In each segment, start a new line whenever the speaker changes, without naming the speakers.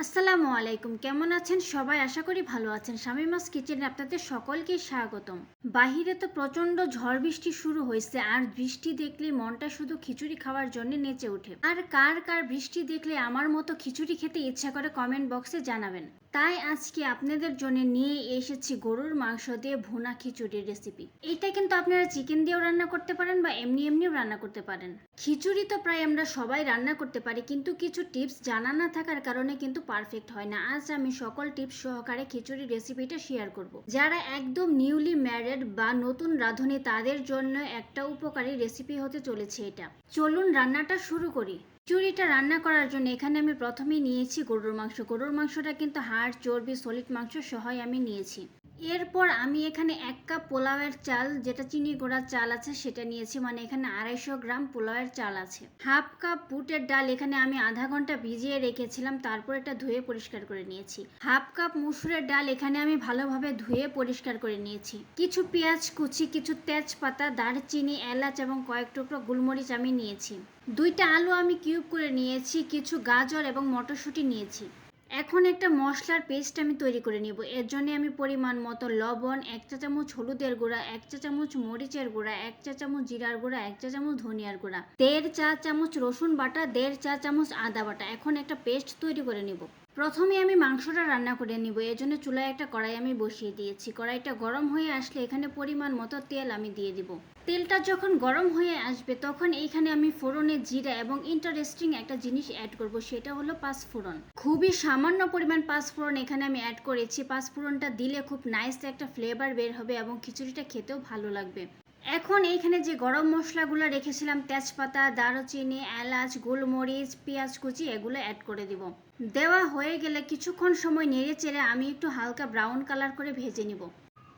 আসসালামু আলাইকুম, কেমন আছেন সবাই? আশা করি ভালো আছেন। শামিমাস কিচেনে আপনাদের সকলকে স্বাগতম। বাহিরে তো প্রচন্ড ঝড় বৃষ্টি শুরু হয়েছে, আর বৃষ্টি দেখলে মনটা শুধু খিচুড়ি খাওয়ার জন্য নেচে ওঠে। আর কার কার বৃষ্টি দেখলে আমার মতো খিচুড়ি খেতে ইচ্ছা করে কমেন্ট বক্সে জানাবেন। তাই আজকে আপনাদের জন্য নিয়ে এসেছি গরুর মাংস দিয়ে ভুনা খিচুড়ির রেসিপি। এইটা কিন্তু আপনারা চিকেন দিয়েও রান্না করতে পারেন বা এমনিও রান্না করতে পারেন। খিচুড়ি তো প্রায় আমরা সবাই রান্না করতে পারি, কিন্তু কিছু টিপস জানা না থাকার কারণে কিন্তু পারফেক্ট হয় না। আজ আমি সকল টিপস সহকারে খিচুড়ি রেসিপিটা শেয়ার করব। যারা একদম নিউলি ম্যারিড বা নতুন রাঁধুনি তাদের জন্য একটা উপকারী রেসিপি হতে চলেছে এটা। চলুন রান্নাটা শুরু করি। খিচুড়িটা রান্না করার জন্য এখানে আমি প্রথমেই নিয়েছি গরুর মাংস। গরুর মাংসটা কিন্তু হাড়, চর্বি, সলিড মাংস সহই আমি নিয়েছি। এরপর আমি এখানে 1 কাপ পোলাওয়ের চাল, যেটা চিনি গুঁড়ার চাল আছে সেটা নিয়েছি, মানে এখানে 250 গ্রাম পোলাওয়ের চাল আছে। হাফ কাপ বুটের ডাল এখানে আমি আধা ঘন্টা ভিজিয়ে রেখেছিলাম, তারপর এটা ধুয়ে পরিষ্কার করে নিয়েছি। হাফ কাপ মুসুরের ডাল এখানে আমি ভালোভাবে ধুয়ে পরিষ্কার করে নিয়েছি। কিছু পেঁয়াজ কুচি, কিছু তেজপাতা, দারচিনি, এলাচ এবং কয়েক টুকরো গোলমরিচ আমি নিয়েছি। 2টা আলু আমি কিউব করে নিয়েছি। কিছু গাজর এবং মটরশুঁটি নিয়েছি। এখন একটা মশলার পেস্ট আমি তৈরি করে নিব। এর জন্য আমি পরিমাণ মতো লবণ, 1 চা চামচ হলুদের গুঁড়া, 1 চা চামচ মরিচের গুঁড়া, 1 চা চামচ জিরার গুঁড়া, 1 চা চামচ ধনিয়ার গুঁড়া, 1.5 চা চামচ রসুন বাটা, 1.5 চা চামচ আদা বাটা। এখন একটা পেস্ট তৈরি করে নিব। প্রথমে আমি মাংসটা রান্না করে নিব। এর জন্য চুলায় একটা কড়াই আমি বসিয়ে দিয়েছি। কড়াইটা গরম হয়ে আসলে এখানে পরিমাণ মতো তেল আমি দিয়ে দিব। তেলটা যখন গরম হয়ে আসবে তখন এইখানে আমি ফোড়নে জিরা এবং ইন্টারেস্টিং একটা জিনিস অ্যাড করব, সেটা হলো পাঁচফোড়ন। খুবই সামান্য পরিমাণ পাঁচফোড়ন এখানে আমি অ্যাড করেছি। পাঁচফোড়নটা দিলে খুব নাইস একটা ফ্লেভার বের হবে এবং খিচুড়িটা খেতেও ভালো লাগবে। এখন এইখানে যে গরম মশলাগুলো রেখেছিলাম, তেজপাতা, দারুচিনি, এলাচ, গোলমরিচ, পেঁয়াজ কুচি, এগুলো অ্যাড করে দিব। দেওয়া হয়ে গেলে কিছুক্ষণ সময় নেড়ে চেড়ে আমি একটু হালকা ব্রাউন কালার করে ভেজে নিব।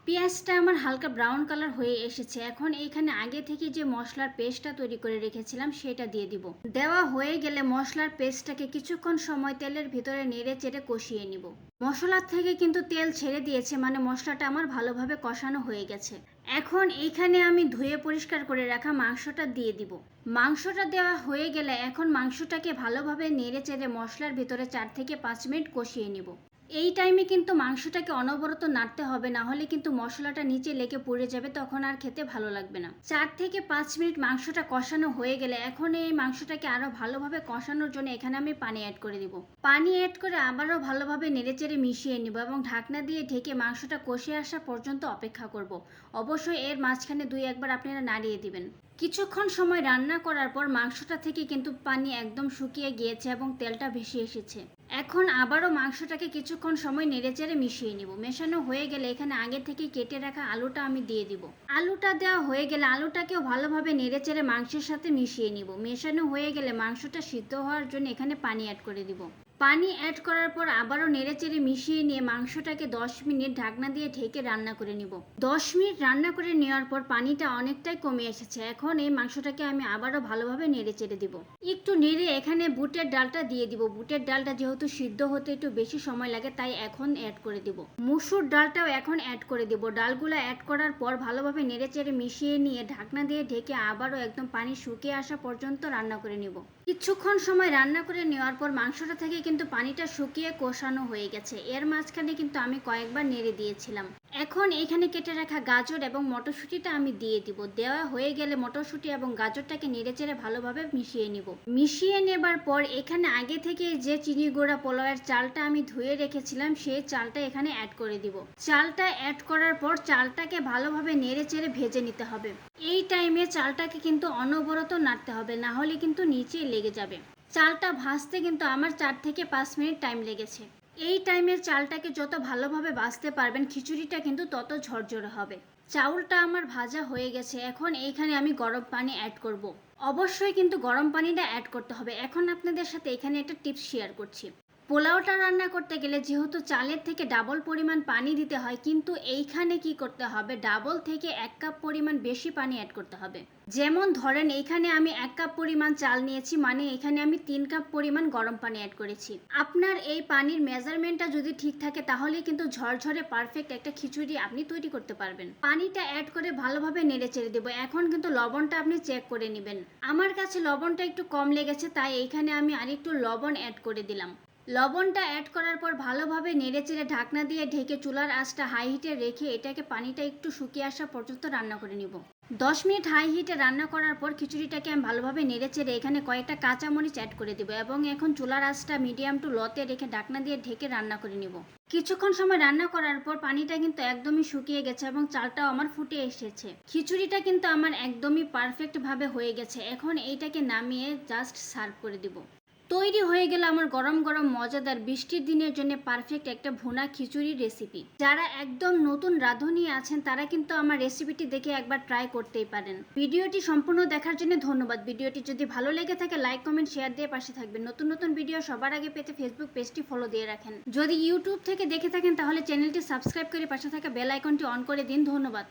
পেঁয়াজটা আমার হালকা ব্রাউন কালার হয়ে এসেছে। এখন এইখানে আগে থেকে যে মশলার পেস্টটা তৈরি করে রেখেছিলাম সেটা দিয়ে দিব। দেওয়া হয়ে গেলে মশলার পেস্টটাকে কিছুক্ষণ সময় তেলের ভিতরে নেড়ে চেড়ে কষিয়ে নিব। মশলার থেকে কিন্তু তেল ছেড়ে দিয়েছে, মানে মশলাটা আমার ভালোভাবে কষানো হয়ে গেছে। এখন এইখানে আমি ধুয়ে পরিষ্কার করে রাখা মাংসটা দিয়ে দিব। মাংসটা দেওয়া হয়ে গেলে এখন মাংসটাকে ভালোভাবে নেড়ে চেড়ে মশলার ভিতরে 4 থেকে 5 মিনিট কষিয়ে নিব। এই টাইমে কিন্তু মাংসটাকে অনবরত নাড়তে হবে, না হলে কিন্তু মশলাটা নিচে লেগে পড়ে যাবে, তখন আর খেতে ভালো লাগবে না। 4 থেকে 5 মিনিট মাংসটা কষানো হয়ে গেলে এখন এই মাংসটাকে আরো ভালোভাবে কষানোর জন্য এখানে আমি পানি অ্যাড করে দিব। পানি অ্যাড করে আবারও ভালোভাবে নেড়েচেড়ে মিশিয়ে নিব এবং ঢাকনা দিয়ে ঢেকে মাংসটা কষে আসা পর্যন্ত অপেক্ষা করব। অবশ্যই এর মাঝখানে 2 একবার আপনারা নাড়িয়ে দিবেন। কিছুক্ষণ সময় রান্না করার পর মাংসটা থেকে কিন্তু পানি একদম শুকিয়ে গিয়েছে এবং তেলটা ভেসে এসেছে। এখন আবারও মাংসটাকে কিছুক্ষণ সময় নেড়েচেড়ে মিশিয়ে নিব। মেশানো হয়ে গেলে এখানে আগে থেকে কেটে রাখা আলুটা আমি দিয়ে দিব। আলুটা দেওয়া হয়ে গেলে আলুটাকেও ভালোভাবে নেড়েচেড়ে মাংসের সাথে মিশিয়ে নিব। মেশানো হয়ে গেলে মাংসটা সিদ্ধ হওয়ার জন্য এখানে পানি অ্যাড করে দিব। পানি অ্যাড করার পর আবারও নেড়েচেড়ে মিশিয়ে নিয়ে মাংসটাকে 10 মিনিট ঢাকনা দিয়ে ঢেকে রান্না করে নিব। 10 মিনিট রান্না করে নেওয়ার পর পানিটা অনেকটাই কমে এসেছে। এখন এই মাংসটাকে আমি আবারও ভালোভাবে নেড়েচেড়ে দিব। একটু নেড়ে এখানে বুটের ডালটা দিয়ে দিব। বুটের ডালটা যেহেতু সিদ্ধ হতে একটু বেশি সময় লাগে তাই এখন অ্যাড করে দিব। মুসুর ডালটাও এখন অ্যাড করে দিব। ডালগুলো অ্যাড করার পর ভালোভাবে নেড়েচেড়ে মিশিয়ে নিয়ে ঢাকনা দিয়ে ঢেকে আবারও একদম পানি শুকিয়ে আসা পর্যন্ত রান্না করে নিব। কিছুক্ষণ সময় রান্না করে নেওয়ার পর মাংসটা থেকে কিন্তু পানিটা শুকিয়ে কষানো হয়ে গেছে। এর মাঝখানে কিন্তু আমি কয়েকবার নেড়ে দিয়েছিলাম। এখন এখানে কেটে রাখা গাজর এবং মটরশুঁটিটা আমি দিয়ে দিব। দেওয়া হয়ে গেলে মটরশুঁটি এবং গাজরটাকে নেড়েচেড়ে ভালোভাবে মিশিয়ে নিব। মিশিয়ে নেবার পর এখানে আগে থেকে যে চিনি গুঁড়া পোলাওয়ের চালটা আমি ধুয়ে রেখেছিলাম সেই চালটা এখানে অ্যাড করে দিব। চালটা অ্যাড করার পর চালটাকে ভালোভাবে নেড়েচেড়ে ভেজে নিতে হবে। এই টাইমে চালটাকে কিন্তু অনবরত নাড়তে হবে, না হলে কিন্তু নিচে লেগে যাবে। চালটা ভাজতে কিন্তু আমার 4 থেকে 5 মিনিট টাইম লেগেছে। এই টাইমে চালটাকে যত ভালোভাবে ভাজতে পারবেন খিচুড়িটা কিন্তু তত ঝরঝরে হবে। চাউলটা আমার ভাজা হয়ে গেছে। এখন এইখানে আমি গরম পানি অ্যাড করব। অবশ্যই কিন্তু গরম পানিটা অ্যাড করতে হবে। এখন আপনাদের সাথে এখানে একটা টিপস শেয়ার করছি। পোলাওটা রান্না করতে গেলে যেহেতু চালের থেকে ডাবল পরিমাণ পানি দিতে হয়, কিন্তু এইখানে কি করতে হবে, ডাবল থেকে 1 কাপ পরিমাণ বেশি পানি অ্যাড করতে হবে। যেমন ধরেন এইখানে আমি 1 কাপ পরিমাণ চাল নিয়েছি, মানে এখানে আমি 3 কাপ পরিমাণ গরম পানি অ্যাড করেছি। আপনার এই পানির মেজারমেন্টটা যদি ঠিক থাকে তাহলে কিন্তু ঝরঝরে পারফেক্ট একটা খিচুড়ি আপনি তৈরি করতে পারবেন। পানিটা অ্যাড করে ভালোভাবে নেড়ে চেড়ে দেবো। এখন কিন্তু লবণটা আপনি চেক করে নেবেন। আমার কাছে লবণটা একটু কম লেগেছে তাই এইখানে আমি আরেকটু লবণ অ্যাড করে দিলাম। লবণটা অ্যাড করার পর ভালোভাবে নেড়েচেড়ে ঢাকনা দিয়ে ঢেকে চুলার আঁচটা হাই হিটে রেখে এটাকে পানিটা একটু শুকিয়ে আসা পর্যন্ত রান্না করে নিব। 10 মিনিট হাই হিটে রান্না করার পর খিচুড়িটাকে আমি ভালোভাবে নেড়েচেড়ে এখানে কয়েকটা কাঁচামরিচ অ্যাড করে দিব এবং এখন চুলার আঁচটা মিডিয়াম টু লোতে রেখে ঢাকনা দিয়ে ঢেকে রান্না করে নিব। কিছুক্ষণ সময় রান্না করার পর পানিটা কিন্তু একদমই শুকিয়ে গেছে এবং চালটাও আমার ফুটে এসেছে। খিচুড়িটা কিন্তু আমার একদমই পারফেক্ট ভাবে হয়ে গেছে। এখন এইটাকে নামিয়ে জাস্ট সার্ভ করে দিব। তৈরি হয়ে গেল আমার গরম গরম মজাদার বৃষ্টির দিনের জন্য পারফেক্ট একটা ভুনা খিচুড়ি রেসিপি। যারা একদম নতুন রাঁধুনি আছেন তারা কিন্তু আমার রেসিপিটি দেখে একবার ট্রাই করতেই পারেন। ভিডিওটি সম্পূর্ণ দেখার জন্য ধন্যবাদ। ভিডিওটি যদি ভালো লেগে থাকে লাইক কমেন্ট শেয়ার দিয়ে পাশে থাকবেন। নতুন নতুন ভিডিও সবার আগে পেতে ফেসবুক পেজটি ফলো দিয়ে রাখেন। যদি ইউটিউব থেকে দেখে থাকেন তাহলে চ্যানেলটি সাবস্ক্রাইব করে পাশে থাকা বেল আইকনটি অন করে দিন। ধন্যবাদ।